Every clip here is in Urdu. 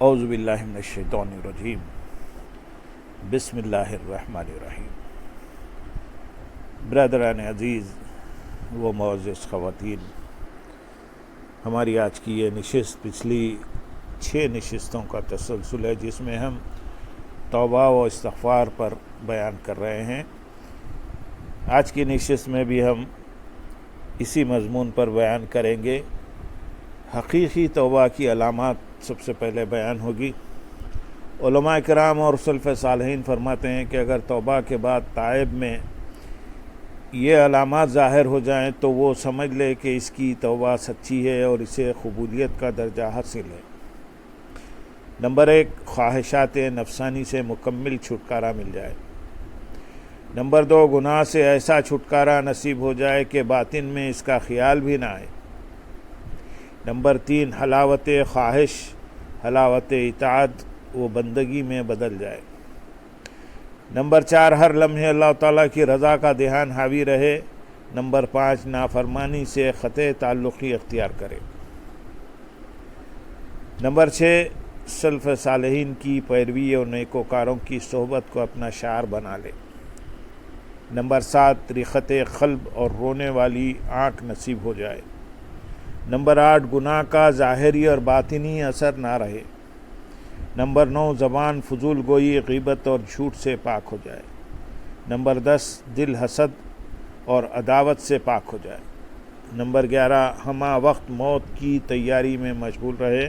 اعوذ باللہ من الشیطان الرجیم بسم اللہ الرحمن الرحیم۔ برادران عزیز و معزز خواتین، ہماری آج کی یہ نشست پچھلی 6 نشستوں کا تسلسل ہے جس میں ہم توبہ و استغفار پر بیان کر رہے ہیں۔ آج کی نشست میں بھی ہم اسی مضمون پر بیان کریں گے۔ حقیقی توبہ کی علامات سب سے پہلے بیان ہوگی۔ علماء کرام اور سلف صالحین فرماتے ہیں کہ اگر توبہ کے بعد تائب میں یہ علامات ظاہر ہو جائیں تو وہ سمجھ لے کہ اس کی توبہ سچی ہے اور اسے قبولیت کا درجہ حاصل ہے۔ نمبر 1، خواہشات نفسانی سے مکمل چھٹکارا مل جائے۔ نمبر 2، گناہ سے ایسا چھٹکارا نصیب ہو جائے کہ باطن میں اس کا خیال بھی نہ آئے۔ نمبر 3، حلاوت خواہش حلاوت اطاعت و بندگی میں بدل جائے۔ نمبر 4، ہر لمحے اللہ تعالیٰ کی رضا کا دھیان حاوی رہے۔ نمبر 5، نافرمانی سے قطع تعلقی اختیار کرے۔ نمبر 6، سلف صالحین کی پیروی اور نیکوکاروں کی صحبت کو اپنا شعار بنا لے۔ نمبر 7، رقت قلب اور رونے والی آنکھ نصیب ہو جائے۔ نمبر 8، گناہ کا ظاہری اور باطنی اثر نہ رہے۔ نمبر 9، زبان فضول گوئی غیبت اور جھوٹ سے پاک ہو جائے۔ نمبر 10، دل حسد اور عداوت سے پاک ہو جائے۔ نمبر 11، ہمہ وقت موت کی تیاری میں مشغول رہے۔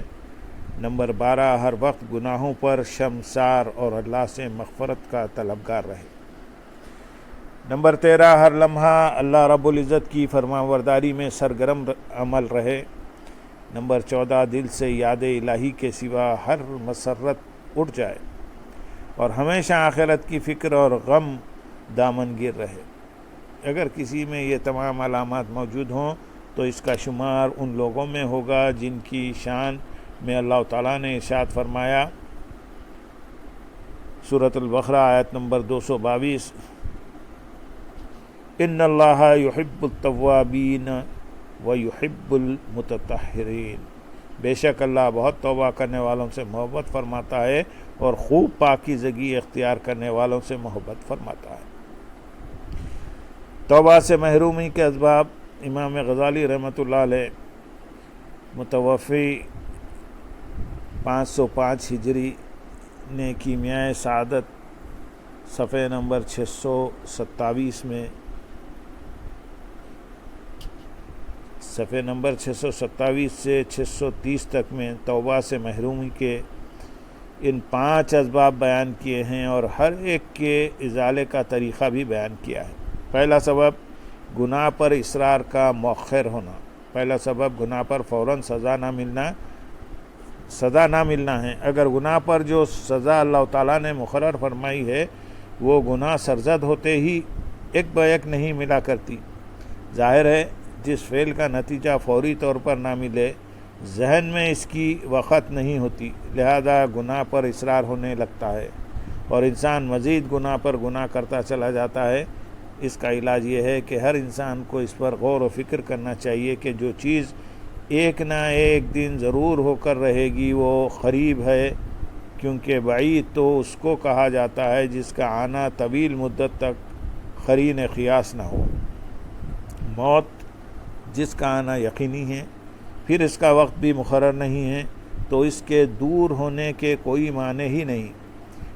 نمبر 12، ہر وقت گناہوں پر شرمسار اور اللہ سے مغفرت کا طلبگار رہے۔ نمبر 13، ہر لمحہ اللہ رب العزت کی فرمانبرداری میں سرگرم عمل رہے۔ نمبر 14، دل سے یاد الہی کے سوا ہر مسرت اٹھ جائے اور ہمیشہ آخرت کی فکر اور غم دامنگیر رہے۔ اگر کسی میں یہ تمام علامات موجود ہوں تو اس کا شمار ان لوگوں میں ہوگا جن کی شان میں اللہ تعالیٰ نے ارشاد فرمایا، سورۃ البقرہ آیت نمبر 222، ان اللہ یحب التوابین ویحب المتطہرین۔ بے شک اللہ بہت توبہ کرنے والوں سے محبت فرماتا ہے اور خوب پاکیزگی اختیار کرنے والوں سے محبت فرماتا ہے۔ توبہ سے محرومی کے اسباب، امام غزالی رحمۃ اللہ علیہ متوفی 505 ہجری نے کیمیائے سعادت صفحہ نمبر 627 میں صفحہ نمبر 627 سے 630 تک میں توبہ سے محرومی کے ان 5 اسباب بیان کیے ہیں اور ہر ایک کے ازالے کا طریقہ بھی بیان کیا ہے۔ پہلا سبب، گناہ پر اصرار کا مؤخر ہونا۔ پہلا سبب، گناہ پر فوراً سزا نہ ملنا ہے۔ اگر گناہ پر جو سزا اللہ تعالیٰ نے مقرر فرمائی ہے وہ گناہ سرزد ہوتے ہی ایک بیک نہیں ملا کرتی، ظاہر ہے جس فعل کا نتیجہ فوری طور پر نہ ملے ذہن میں اس کی وقت نہیں ہوتی، لہذا گناہ پر اصرار ہونے لگتا ہے اور انسان مزید گناہ پر گناہ کرتا چلا جاتا ہے۔ اس کا علاج یہ ہے کہ ہر انسان کو اس پر غور و فکر کرنا چاہیے کہ جو چیز ایک نہ ایک دن ضرور ہو کر رہے گی وہ قریب ہے، کیونکہ بعید تو اس کو کہا جاتا ہے جس کا آنا طویل مدت تک قرین قیاس نہ ہو۔ موت جس کا آنا یقینی ہے پھر اس کا وقت بھی مقرر نہیں ہے تو اس کے دور ہونے کے کوئی معنی ہی نہیں۔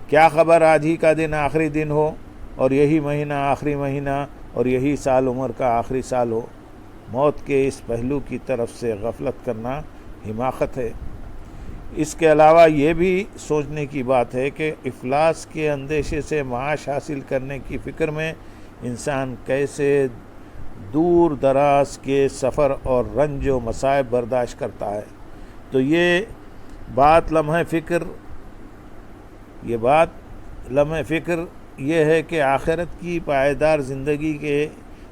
کیا خبر آج ہی کا دن آخری دن ہو اور یہی مہینہ آخری مہینہ اور یہی سال عمر کا آخری سال ہو۔ موت کے اس پہلو کی طرف سے غفلت کرنا حماقت ہے۔ اس کے علاوہ یہ بھی سوچنے کی بات ہے کہ افلاس کے اندیشے سے معاش حاصل کرنے کی فکر میں انسان کیسے دور دراز کے سفر اور رنج و مصائب برداشت کرتا ہے۔ تو یہ بات لمحہ فکر یہ ہے کہ آخرت کی پائیدار زندگی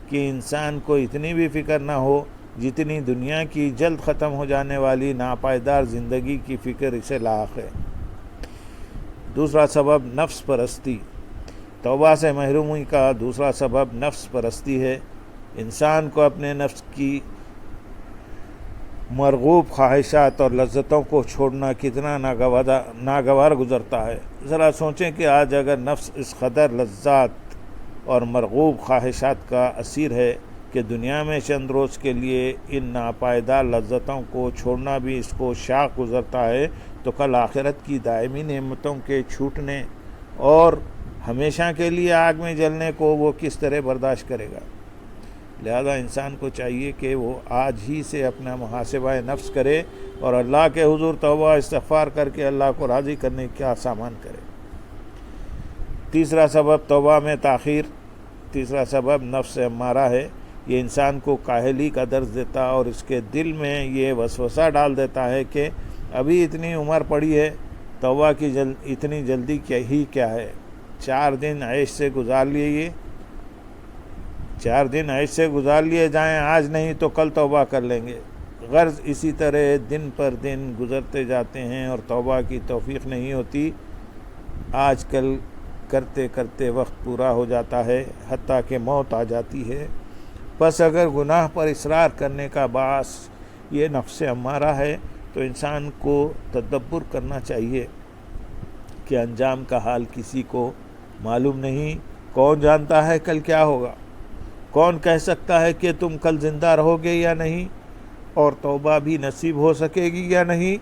کہ انسان کو اتنی بھی فکر نہ ہو جتنی دنیا کی جلد ختم ہو جانے والی ناپائیدار زندگی کی فکر اسے لاحق ہے۔ دوسرا سبب، نفس پرستی۔ توبہ سے محرومی کا دوسرا سبب نفس پرستی ہے۔ انسان کو اپنے نفس کی مرغوب خواہشات اور لذتوں کو چھوڑنا کتنا ناگوار گزرتا ہے۔ ذرا سوچیں کہ آج اگر نفس اس قدر لذات اور مرغوب خواہشات کا اسیر ہے کہ دنیا میں چند روز کے لیے ان ناپائیدار لذتوں کو چھوڑنا بھی اس کو شاق گزرتا ہے، تو کل آخرت کی دائمی نعمتوں کے چھوٹنے اور ہمیشہ کے لیے آگ میں جلنے کو وہ کس طرح برداشت کرے گا؟ لہذا انسان کو چاہیے کہ وہ آج ہی سے اپنا محاسبہ نفس کرے اور اللہ کے حضور توبہ استغفار کر کے اللہ کو راضی کرنے کا سامان کرے۔ تیسرا سبب توبہ میں تاخیر، تیسرا سبب نفس امارہ ہے۔ یہ انسان کو کاہلی کا درس دیتا اور اس کے دل میں یہ وسوسہ ڈال دیتا ہے کہ ابھی اتنی عمر پڑی ہے، توبہ کی اتنی جلدی کیا ہے، 4 دن عیش سے گزار لیے جائیں، آج نہیں تو کل توبہ کر لیں گے۔ غرض اسی طرح دن پر دن گزرتے جاتے ہیں اور توبہ کی توفیق نہیں ہوتی۔ آج کل کرتے کرتے وقت پورا ہو جاتا ہے، حتیٰ کہ موت آ جاتی ہے۔ بس اگر گناہ پر اصرار کرنے کا باعث یہ نفس امارہ ہے تو انسان کو تدبر کرنا چاہیے کہ انجام کا حال کسی کو معلوم نہیں۔ کون جانتا ہے کل کیا ہوگا؟ کون کہہ سکتا ہے کہ تم کل زندہ رہو گے یا نہیں، اور توبہ بھی نصیب ہو سکے گی یا نہیں؟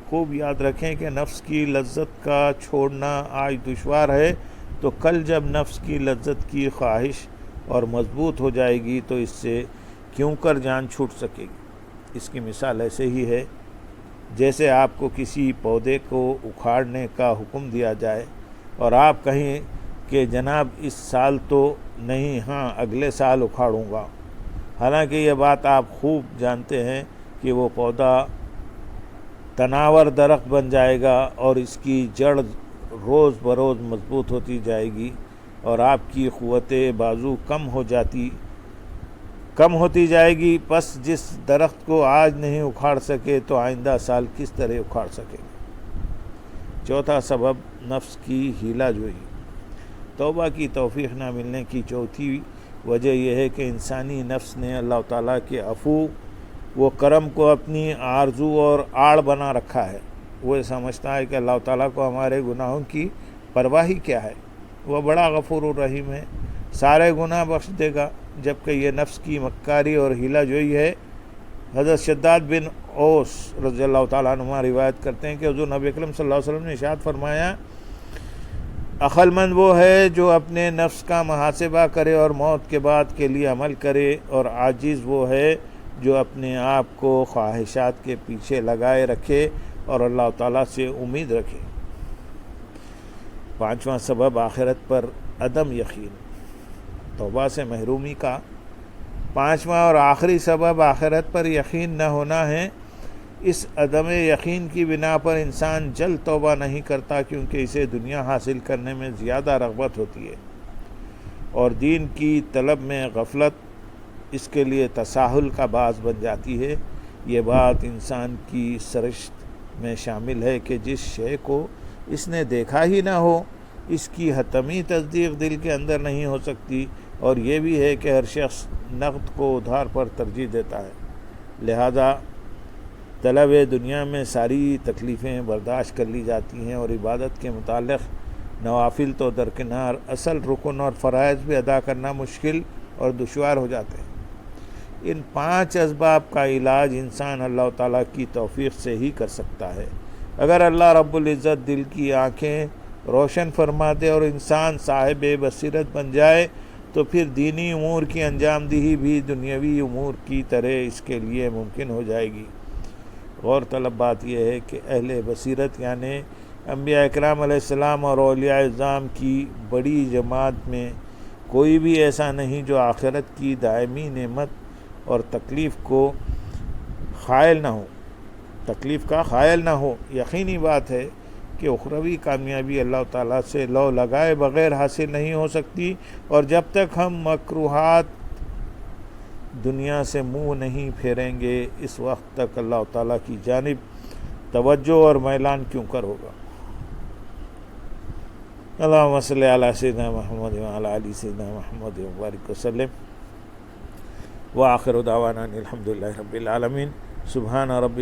خوب یاد رکھیں کہ نفس کی لذت کا چھوڑنا آج دشوار ہے، تو کل جب نفس کی لذت کی خواہش اور مضبوط ہو جائے گی تو اس سے کیوں کر جان چھوٹ سکے گی۔ اس کی مثال ایسے ہی ہے جیسے آپ کو کسی پودے کو اکھاڑنے کا حکم دیا جائے اور آپ کہیں کہ جناب اس سال تو نہیں، ہاں اگلے سال اکھاڑوں گا، حالانکہ یہ بات آپ خوب جانتے ہیں کہ وہ پودا تناور درخت بن جائے گا اور اس کی جڑ روز بروز مضبوط ہوتی جائے گی اور آپ کی قوت بازو کم ہوتی جائے گی۔ پس جس درخت کو آج نہیں اکھاڑ سکے تو آئندہ سال کس طرح اکھاڑ سکے گا؟ چوتھا سبب نفس کی ہیلا جوئی۔ توبہ کی توفیق نہ ملنے کی چوتھی وجہ یہ ہے کہ انسانی نفس نے اللہ تعالیٰ کے عفو و کرم کو اپنی آرزو اور آڑ بنا رکھا ہے۔ وہ سمجھتا ہے کہ اللہ تعالیٰ کو ہمارے گناہوں کی پرواہ ہی کیا ہے، وہ بڑا غفور الرحیم ہے، سارے گناہ بخش دے گا، جبکہ یہ نفس کی مکاری اور ہیلا جوئی ہے۔ حضرت شداد بن اوس رضی اللہ تعالیٰ عنہ روایت کرتے ہیں کہ حضور نبی اکرم صلی اللہ علیہ وسلم نے ارشاد فرمایا، عقل مند وہ ہے جو اپنے نفس کا محاسبہ کرے اور موت کے بعد کے لیے عمل کرے، اور عاجز وہ ہے جو اپنے آپ کو خواہشات کے پیچھے لگائے رکھے اور اللہ تعالیٰ سے امید رکھے۔ پانچواں سبب آخرت پر عدم یقین، توبہ سے محرومی کا پانچواں اور آخری سبب آخرت پر یقین نہ ہونا ہے۔ اس عدم یقین کی بنا پر انسان جلد توبہ نہیں کرتا، کیونکہ اسے دنیا حاصل کرنے میں زیادہ رغبت ہوتی ہے اور دین کی طلب میں غفلت اس کے لیے تساہل کا باعث بن جاتی ہے۔ یہ بات انسان کی سرشت میں شامل ہے کہ جس شے کو اس نے دیکھا ہی نہ ہو، اس کی حتمی تصدیق دل کے اندر نہیں ہو سکتی، اور یہ بھی ہے کہ ہر شخص نقد کو ادھار پر ترجیح دیتا ہے۔ لہذا طلب دنیا میں ساری تکلیفیں برداشت کر لی جاتی ہیں اور عبادت کے متعلق نوافل تو درکنار، اصل رکن اور فرائض بھی ادا کرنا مشکل اور دشوار ہو جاتے ہیں۔ ان 5 اسباب کا علاج انسان اللہ تعالیٰ کی توفیق سے ہی کر سکتا ہے۔ اگر اللہ رب العزت دل کی آنکھیں روشن فرما دے اور انسان صاحب بصیرت بن جائے تو پھر دینی امور کی انجام دہی بھی دنیاوی امور کی طرح اس کے لیے ممکن ہو جائے گی۔ غور طلب بات یہ ہے کہ اہل بصیرت یعنی انبیاء اکرام علیہ السلام اور اولیاء اعظام کی بڑی جماعت میں کوئی بھی ایسا نہیں جو آخرت کی دائمی نعمت اور تکلیف کا خائل نہ ہو۔ یقینی بات ہے کہ اخروی کامیابی اللہ تعالیٰ سے لو لگائے بغیر حاصل نہیں ہو سکتی، اور جب تک ہم مکروہات دنیا سے منہ نہیں پھیریں گے اس وقت تک اللہ تعالیٰ کی جانب توجہ اور میلان کیوں کر ہوگا۔ اللہم صلی علی سیدنا محمد وعلی آل سیدنا محمد وبارک وسلم، وآخر دعوانا الحمدللہ رب العالمین۔ سبحان رب